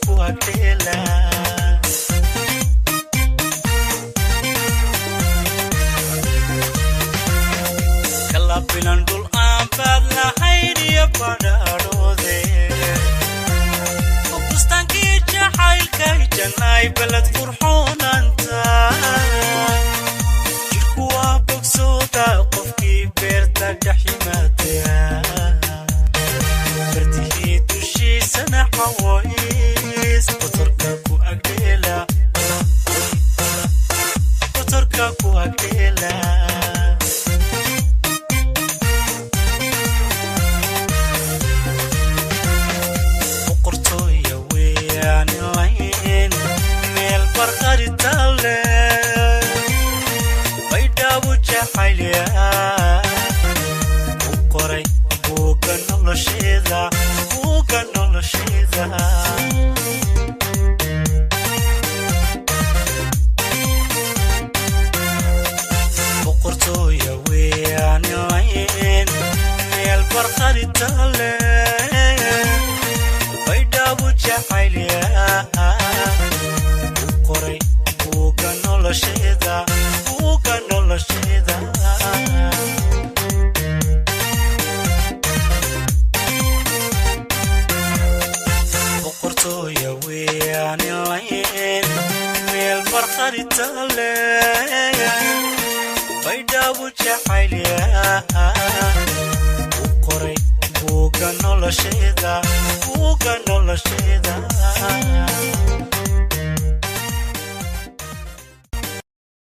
ku agdheela kalabilan dul aan baad lahayn iyo badhaadhoode bustankii jacaylkay jannay balad qurxoonanta jirku waa bogsooda qofkii beerta dhaximaadaya bartihii dushiisana xaways qotorka ku agdheela boqortooya weeyaan lahayn meel barqaritale baydhaabu jacaylya u qoray buugga nolosheeda boqortooya weeyaan lahayn meel barqaritale baydhaabu jacaylya u qoray buugga nolosheeda boqortooya weeyaan lahayn meel barqaritale baydhaabu jacaylya u qoray buugga nolosheeda